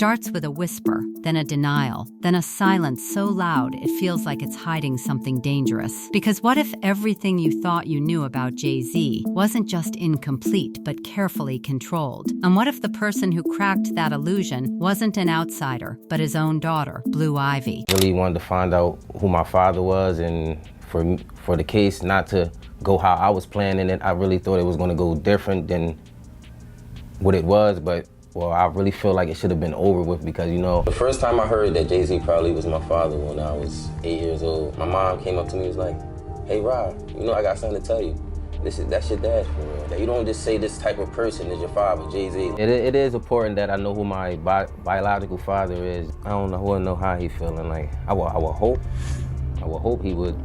starts with a whisper, then a denial, then a silence so loud it feels like it's hiding something dangerous. Because what if everything you thought you knew about Jay-Z wasn't just incomplete but carefully controlled? And what if the person who cracked that illusion wasn't an outsider, but his own daughter, Blue Ivy? Really wanted to find out who my father was, and for the case not to go how I was planning it. I really thought it was going to go different than what it was, but well, I really feel like it should have been over with because, you know, the first time I heard that Jay-Z probably was my father when I was 8 years old, my mom came up to me and was like, "Hey, Rob, you know, I got something to tell you. That's your dad for real. That you don't just say this type of person is your father, Jay-Z." It is important that I know who my biological father is. I don't know how he feeling. Like, I would hope he would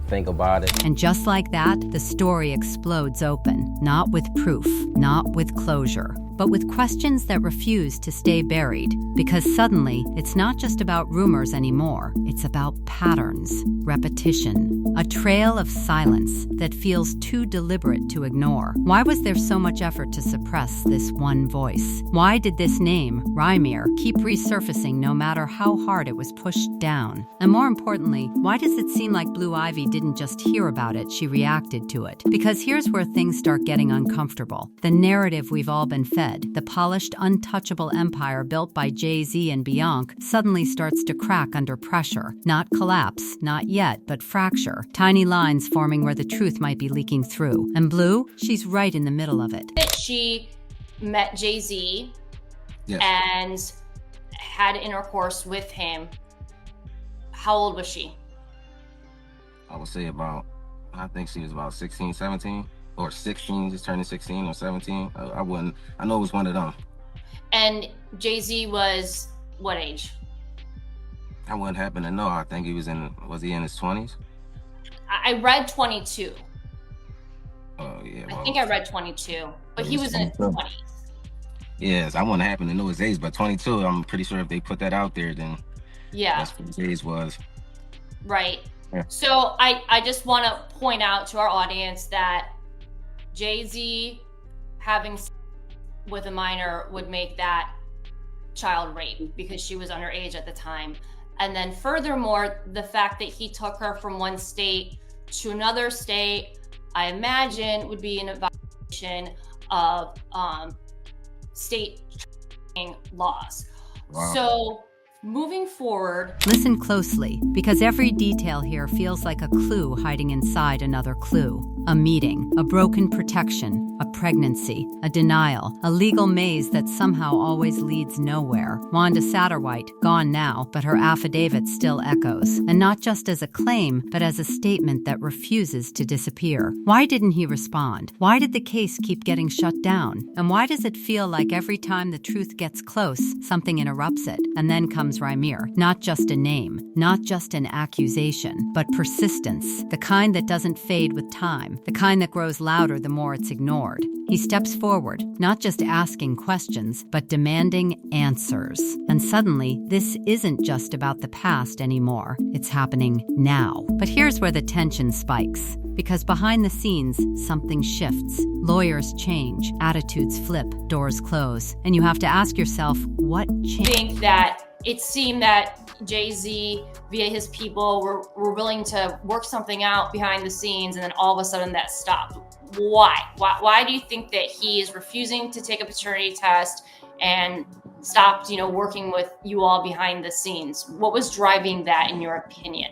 think about it. And just like that, the story explodes open, not with proof, not with closure, but with questions that refuse to stay buried. Because suddenly, it's not just about rumors anymore. It's about patterns, repetition, a trail of silence that feels too deliberate to ignore. Why was there so much effort to suppress this one voice? Why did this name, Rhymir, keep resurfacing no matter how hard it was pushed down? And more importantly, why does it seem like Blue Ivy didn't just hear about it, she reacted to it? Because here's where things start getting uncomfortable. The narrative we've all been fed, the polished, untouchable empire built by Jay-Z and Beyoncé, suddenly starts to crack under pressure. Not collapse, not yet, but fracture. Tiny lines forming where the truth might be leaking through. And Blue, she's right in the middle of it. She met Jay-Z, yes, and had intercourse with him. How old was she? I would say I think she was about 16, 17, or 16, just turning 16 or 17. I know it was one of them. And Jay-Z was what age? I wouldn't happen to know. I think was he in his 20s? I read 22. Oh, yeah. Well, I think I read 22, but he was in his 20s. Yes, I wouldn't happen to know his age, but 22, I'm pretty sure if they put that out there, then yeah, that's what his age was. Right. Yeah. So I just want to point out to our audience that Jay-Z having sex with a minor would make that child rape because she was underage at the time. And then furthermore, the fact that he took her from one state to another state, I imagine would be an violation of state laws. Wow. So moving forward, listen closely, because every detail here feels like a clue hiding inside another clue. A meeting, a broken protection, a pregnancy, a denial, a legal maze that somehow always leads nowhere. Rhymir Satterwhite, gone now, but her affidavit still echoes. And not just as a claim, but as a statement that refuses to disappear. Why didn't he respond? Why did the case keep getting shut down? And why does it feel like every time the truth gets close, something interrupts it? And then comes Rhymir. Not just a name, not just an accusation, but persistence. The kind that doesn't fade with time. The kind that grows louder the more it's ignored. He steps forward, not just asking questions, but demanding answers. And suddenly, this isn't just about the past anymore. It's happening now. But here's where the tension spikes. Because behind the scenes, something shifts. Lawyers change, attitudes flip, doors close. And you have to ask yourself, what changed? I think that it seemed that Jay-Z, via his people, were willing to work something out behind the scenes, and then all of a sudden that stopped. Why? Why do you think that he is refusing to take a paternity test and stopped, working with you all behind the scenes? What was driving that, in your opinion?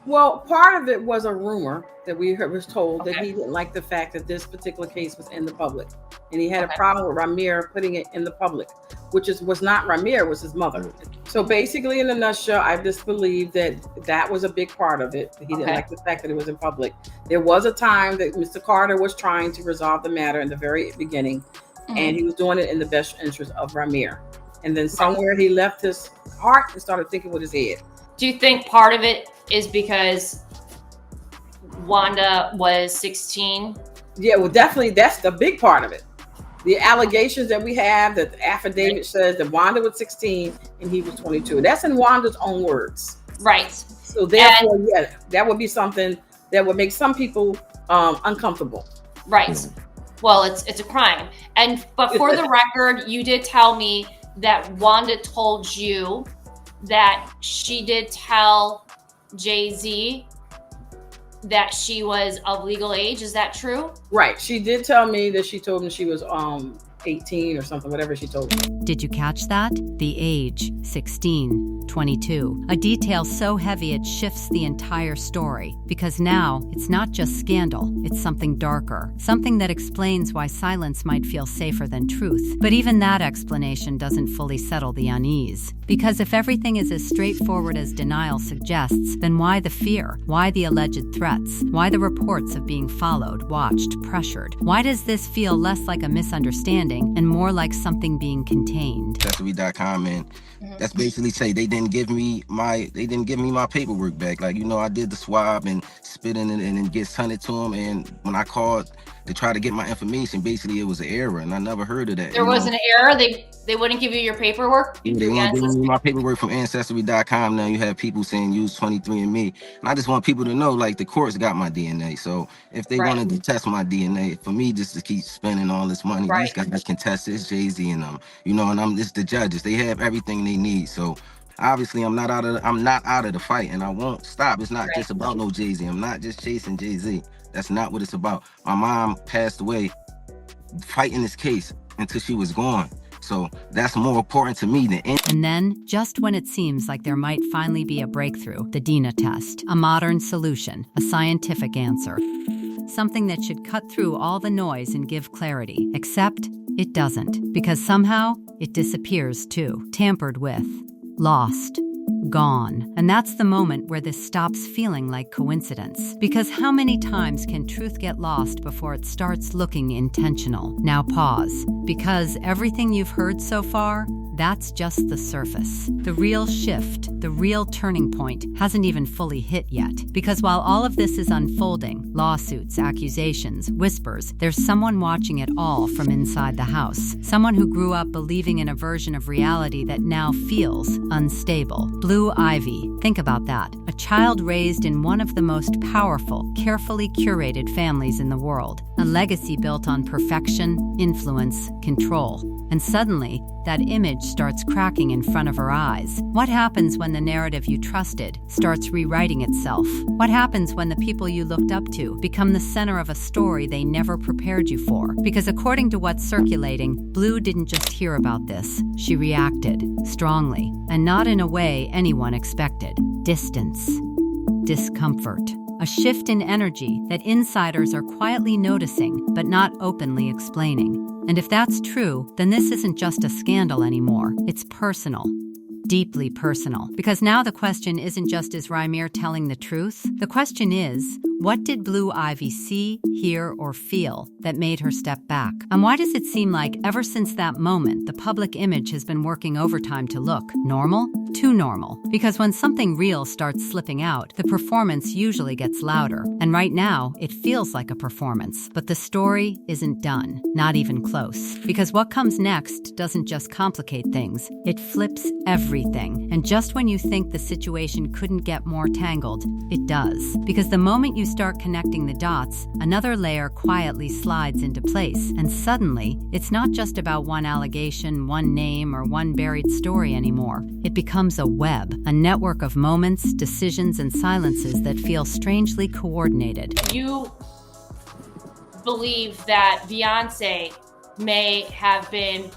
Well, part of it was a rumor that was told Okay. that he didn't like the fact that this particular case was in the public, and he had a problem with Rhymir putting it in the public, which was not Rhymir, was his mother. So basically, in a nutshell, I just believe that was a big part of it. He didn't like the fact that it was in public. There was a time that Mr. Carter was trying to resolve the matter in the very beginning, and he was doing it in the best interest of Rhymir. And then somewhere he left his heart and started thinking with his head. Do you think part of it is because Wanda was 16? Yeah, well, definitely that's the big part of it. The allegations that we have, that the affidavit says that Wanda was 16 and he was 22. That's in Wanda's own words. Right. So therefore, yeah, that would be something that would make some people uncomfortable. Right. Well, it's a crime. But for the record, you did tell me that Wanda told you that she did tell Jay-Z that she was of legal age. Is that true? Right. She did tell me that she told him she was 18 or something, whatever she told me. Did you catch that? The age, 16, 22. A detail so heavy it shifts the entire story. Because now, it's not just scandal, it's something darker. Something that explains why silence might feel safer than truth. But even that explanation doesn't fully settle the unease. Because if everything is as straightforward as denial suggests, then why the fear? Why the alleged threats? Why the reports of being followed, watched, pressured? Why does this feel less like a misunderstanding and more like something being contained? Accessory.com, and that's basically say they didn't give me my paperwork back. Like, I did the swab and spit in it and it gets sent to them. And when I called to try to get my information, basically it was an error, and I never heard of that. There was an error. They wouldn't give you your paperwork. They want to give me my paperwork from Ancestry.com. Now you have people saying use 23andMe, and I just want people to know, like, the courts got my DNA. So if they wanted to test my DNA, for me just to keep spending all this money, these guys can test it. It's Jay-Z and them, and it's the judges. They have everything they need. So obviously I'm not out of the fight, and I won't stop. It's not just about no Jay-Z. I'm not just chasing Jay-Z. That's not what it's about. My mom passed away fighting this case until she was gone. So that's more important to me than anything. And then, just when it seems like there might finally be a breakthrough, the Dina test, a modern solution, a scientific answer. Something that should cut through all the noise and give clarity. Except it doesn't, because somehow it disappears too. Tampered with. Lost. Gone. And that's the moment where this stops feeling like coincidence. Because how many times can truth get lost before it starts looking intentional? Now pause. Because everything you've heard so far, that's just the surface. The real shift, the real turning point, hasn't even fully hit yet. Because while all of this is unfolding, lawsuits, accusations, whispers, there's someone watching it all from inside the house. Someone who grew up believing in a version of reality that now feels unstable. Blue Ivy. Think about that. A child raised in one of the most powerful, carefully curated families in the world. A legacy built on perfection, influence, control. And suddenly, that image starts cracking in front of her eyes. What happens when the narrative you trusted starts rewriting itself? What happens when the people you looked up to become the center of a story they never prepared you for? Because according to what's circulating, Blue didn't just hear about this. She reacted strongly, and not in a way anyone expected. Distance. Discomfort. A shift in energy that insiders are quietly noticing but not openly explaining. And if that's true, then this isn't just a scandal anymore. It's personal. Deeply personal. Because now the question isn't just, is Rhymir telling the truth? The question is, what did Blue Ivy see, hear, or feel that made her step back? And why does it seem like ever since that moment, the public image has been working overtime to look normal? Too normal. Because when something real starts slipping out, the performance usually gets louder. And right now, it feels like a performance. But the story isn't done. Not even close. Because what comes next doesn't just complicate things. It flips everything. And just when you think the situation couldn't get more tangled, it does. Because the moment you start connecting the dots, another layer quietly slides into place. And suddenly, it's not just about one allegation, one name, or one buried story anymore. It becomes a web, a network of moments, decisions, and silences that feel strangely coordinated. You believe that Beyoncé may have been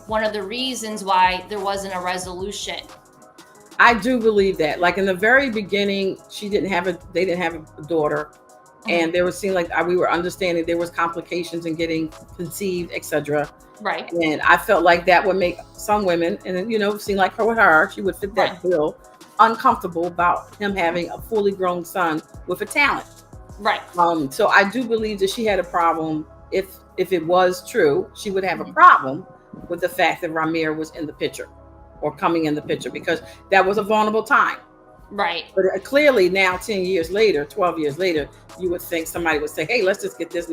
one of the reasons why there wasn't a resolution. I do believe that. Like in the very beginning, they didn't have a daughter, and there was seemed like we were understanding there was complications in getting conceived, etc. Right. And I felt like that would make some women, and it seemed like she would fit that bill, uncomfortable about him having a fully grown son with a talent. Right. So I do believe that she had a problem. If it was true, she would have a problem with the fact that Rhymir was in the picture or coming in the picture, because that was a vulnerable time. Right. But clearly now, 10 years later, 12 years later, you would think somebody would say, hey, let's just get this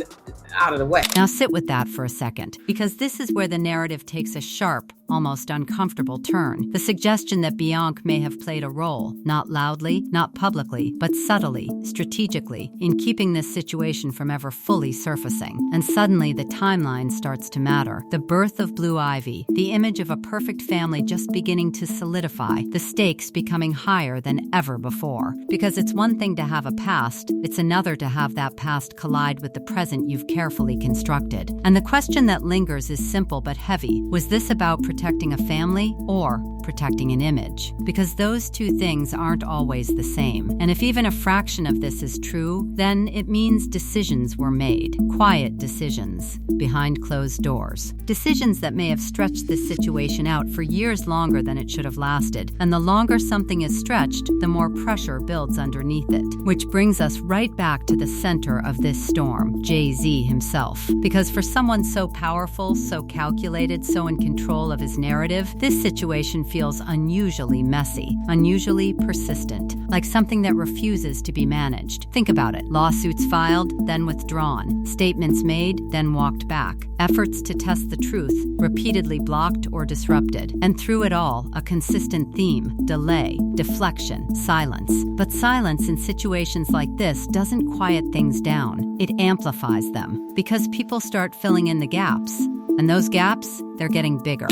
out of the way. Now sit with that for a second, because this is where the narrative takes a sharp, almost uncomfortable turn. The suggestion that Beyoncé may have played a role, not loudly, not publicly, but subtly, strategically, in keeping this situation from ever fully surfacing. And suddenly the timeline starts to matter. The birth of Blue Ivy, the image of a perfect family just beginning to solidify, the stakes becoming higher than ever before. Because it's one thing to have a past, it's another to have that past collide with the present you've carefully constructed. And the question that lingers is simple but heavy. Was this about protecting a family or protecting an image? Because those two things aren't always the same. And if even a fraction of this is true, then it means decisions were made. Quiet decisions, behind closed doors. Decisions that may have stretched this situation out for years longer than it should have lasted. And the longer something is stretched, the more pressure builds underneath it. Which brings us right back to the center of this storm, Jay-Z himself. Because for someone so powerful, so calculated, so in control of his narrative, this situation feels unusually messy, unusually persistent, like something that refuses to be managed. Think about it. Lawsuits filed, then withdrawn. Statements made, then walked back. Efforts to test the truth, repeatedly blocked or disrupted. And through it all, a consistent theme: delay, deflection, silence. But silence in situations like this doesn't quiet things down. It amplifies them, because people start filling in the gaps. And those gaps, they're getting bigger.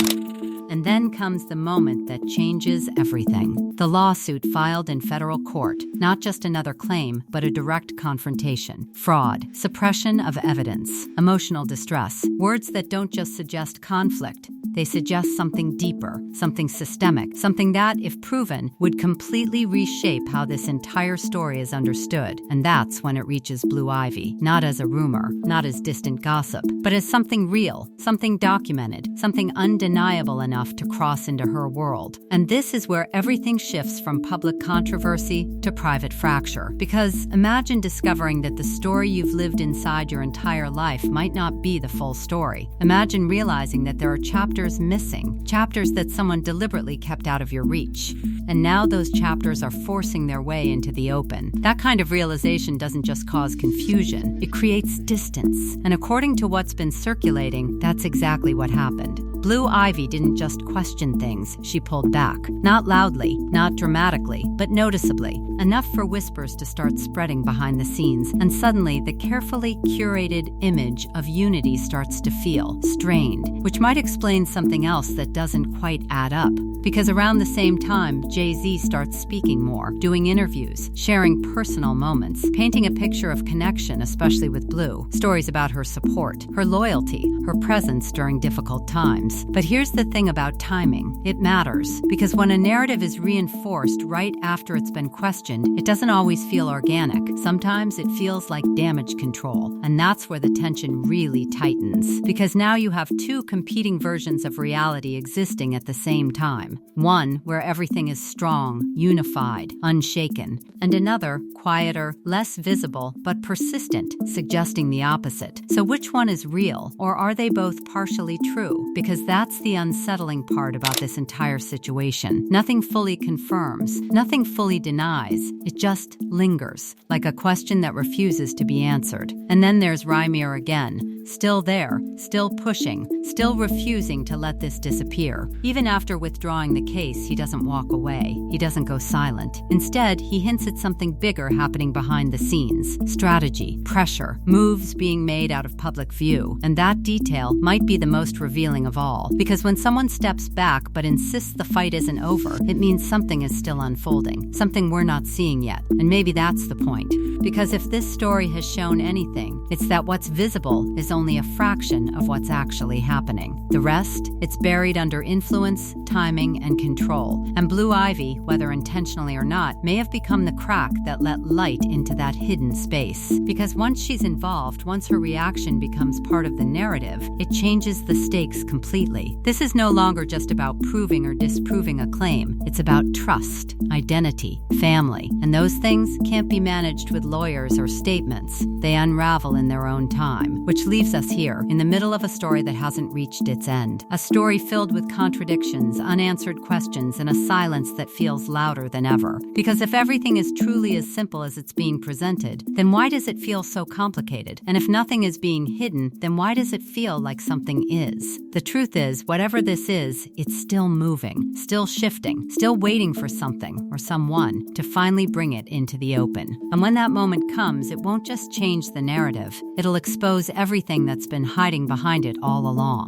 And then comes the moment that changes everything. The lawsuit filed in federal court, not just another claim, but a direct confrontation. Fraud, suppression of evidence, emotional distress, words that don't just suggest conflict. They suggest something deeper, something systemic, something that, if proven, would completely reshape how this entire story is understood. And that's when it reaches Blue Ivy, not as a rumor, not as distant gossip, but as something real, something documented, something undeniable enough to cross into her world. And this is where everything shifts from public controversy to private fracture. Because imagine discovering that the story you've lived inside your entire life might not be the full story. Imagine realizing that there are chapters missing, chapters that someone deliberately kept out of your reach. And now those chapters are forcing their way into the open. That kind of realization doesn't just cause confusion, it creates distance. And according to what's been circulating, that's exactly what happened. Blue Ivy didn't just question things, she pulled back. Not loudly, not dramatically, but noticeably. Enough for whispers to start spreading behind the scenes, and suddenly the carefully curated image of unity starts to feel strained, which might explain something else that doesn't quite add up. Because around the same time, Jay-Z starts speaking more, doing interviews, sharing personal moments, painting a picture of connection, especially with Blue, stories about her support, her loyalty, her presence during difficult times. But here's the thing about timing. It matters, because when a narrative is reinforced right after it's been questioned, it doesn't always feel organic. Sometimes it feels like damage control, and that's where the tension really tightens. Because now you have two competing versions of reality existing at the same time. One where everything is strong, unified, unshaken, and another, quieter, less visible, but persistent, suggesting the opposite. So which one is real, or are they both partially true? Because that's the unsettling part about this entire situation. Nothing fully confirms, nothing fully denies, it just lingers, like a question that refuses to be answered. And then there's Rhymir again, still there, still pushing, still refusing to let this disappear. Even after withdrawing the case, he doesn't walk away. He doesn't go silent. Instead, he hints at something bigger happening behind the scenes. Strategy, pressure, moves being made out of public view. And that detail might be the most revealing of all. Because when someone steps back but insists the fight isn't over, it means something is still unfolding. Something we're not seeing yet. And maybe that's the point. Because if this story has shown anything, it's that what's visible is only a fraction of what's actually happening. The rest, it's buried under influence, timing, and control. And Blue Ivy, whether intentionally or not, may have become the crack that let light into that hidden space. Because once she's involved, once her reaction becomes part of the narrative, it changes the stakes completely. This is no longer just about proving or disproving a claim. It's about trust, identity, family. And those things can't be managed with lawyers or statements. They unravel in their own time, which leaves us here, in the middle of a story that hasn't reached its end. A story filled with contradictions, unanswered questions, and a silence that feels louder than ever. Because if everything is truly as simple as it's being presented, then why does it feel so complicated? And if nothing is being hidden, then why does it feel like something is? The truth truth is, whatever this is, it's still moving, still shifting, still waiting for something or someone to finally bring it into the open. And when that moment comes, it won't just change the narrative, it'll expose everything that's been hiding behind it all along.